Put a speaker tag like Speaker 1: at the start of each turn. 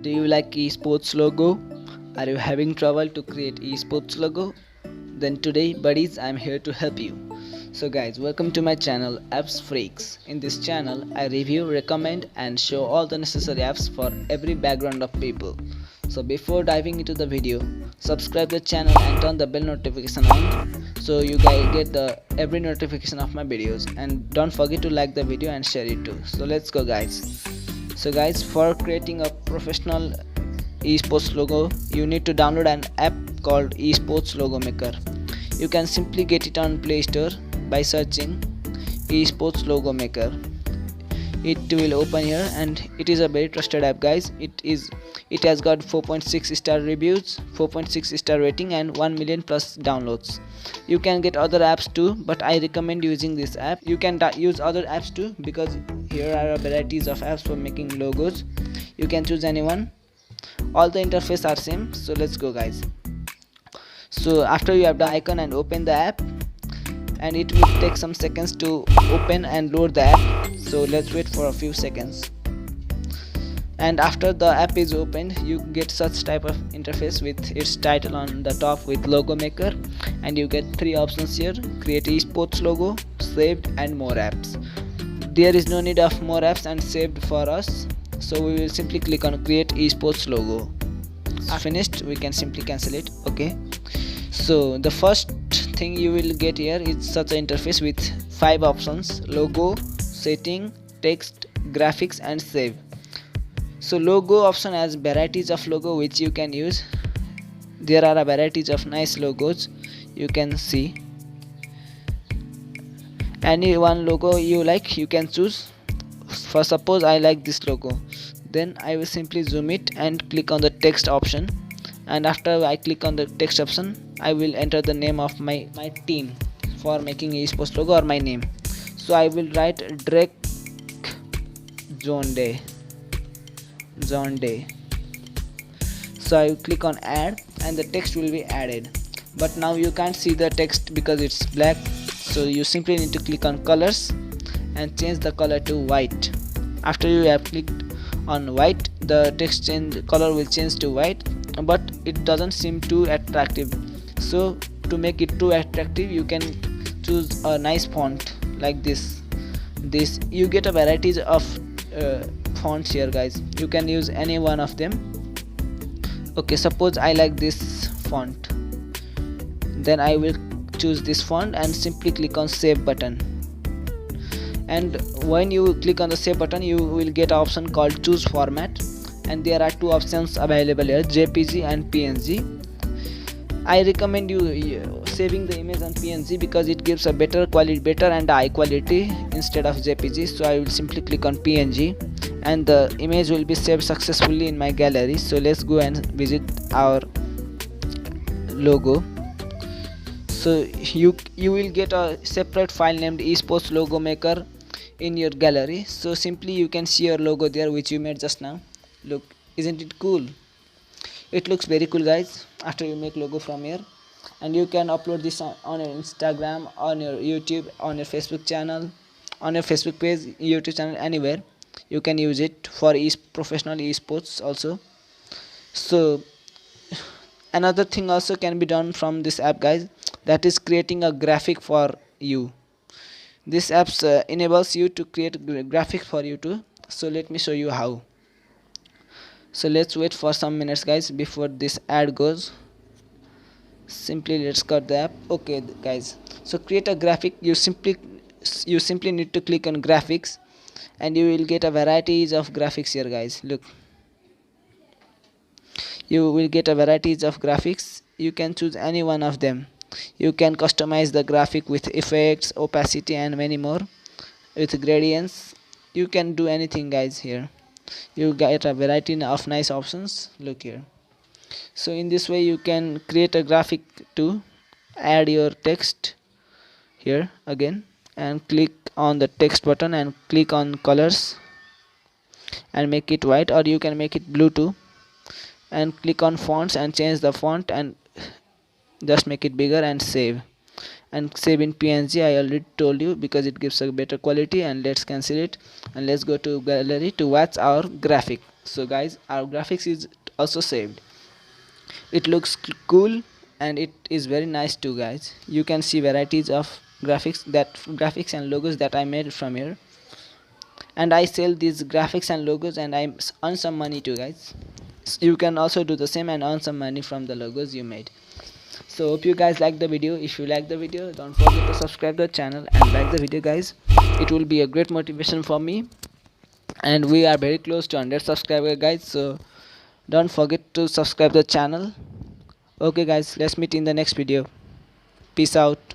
Speaker 1: Do you like esports logo? Are you having trouble to create esports logo? Then today, buddies, I'm here to help you. So guys, welcome to my channel Apps Freaks. In this channel, I review, recommend and show all the necessary apps for every background of people. So before diving into the video, subscribe the channel and turn the bell notification on so you guys get the every notification of my videos, and don't forget to like the video and share it too. So let's go guys. So guys, for creating a professional esports logo, you need to download an app called esports logo maker. You can simply get it on Play Store by searching esports logo maker. It will open here and it is a very trusted app guys. It has got 4.6 star reviews, 4.6 star rating and 1 million plus downloads. You can get other apps too, but I recommend using this app. You can use other apps too because here are varieties of apps for making logos. You can choose anyone. All the interface are same. So let's go guys. So after you have the icon and open the app, and it will take some seconds to open and load the app. So let's wait for a few seconds. And after the app is opened, you get such type of interface with its title on the top with logo maker, and you get three options here: create esports logo, saved and more apps. There is no need of more apps and saved for us, so we will simply click on create esports logo. Finished, we can simply cancel it. Okay, so the first thing you will get here is such an interface with 5 options: logo, setting, text, graphics and save. So logo option has varieties of logo which you can use. There are a varieties of nice logos. You can see any one logo you like, you can choose. For suppose I like this logo, then I will simply zoom it and click on the text option, and after I click on the text option, I will enter the name of my team for making esports logo or my name. So I will write Drake Zone Day. So I will click on add and the text will be added, but now you can't see the text because it's black. So you simply need to click on colors and change the color to white. After you have clicked on white, the text color will change to white, but it doesn't seem too attractive. So to make it too attractive, you can choose a nice font like this. You get a varieties of fonts here guys. You can use any one of them. Okay, suppose I like this font, then I will choose this font and simply click on save button. And when you click on the save button, you will get an option called choose format, and there are two options available here: JPG and PNG. I recommend you saving the image on PNG because it gives a better and high quality instead of JPG. So I will simply click on PNG and the image will be saved successfully in my gallery. So let's go and visit our logo. So you will get a separate file named esports logo maker in your gallery. So simply you can see your logo there which you made just now. Look, isn't it cool? It looks very cool guys after you make logo from here, and you can upload this on your Instagram, on your YouTube, on your Facebook channel, on your Facebook page, YouTube channel, anywhere you can use it for professional esports also. So another thing also can be done from this app guys, that is creating a graphic for you. This app enables you to create a graphic for you too. So let me show you how. So let's wait for some minutes guys before this ad goes. Simply let's cut the app. Okay guys, so create a graphic. You simply need to click on graphics and you will get a varieties of graphics here guys. Look, you will get a varieties of graphics. You can choose any one of them. You can customize the graphic with effects, opacity and many more, with gradients. You can do anything guys here. You get a variety of nice options. Look here. So in this way you can create a graphic to add your text here again, and click on the text button and click on colors and make it white, or you can make it blue too, and click on fonts and change the font and just make it bigger and save. And save in PNG, I already told you, because it gives a better quality. And let's cancel it and let's go to gallery to watch our graphic. So guys, our graphics is also saved. It looks cool and it is very nice too, guys. You can see varieties of graphics and logos that I made from here, and I sell these graphics and logos and I earn some money too, guys. You can also do the same and earn some money from the logos you made. So hope you guys like the video. If you like the video, don't forget to subscribe to the channel and like the video, guys. It will be a great motivation for me, and we are very close to 100 subscribers, guys, so don't forget to subscribe the channel. Okay guys, let's meet in the next video. Peace out.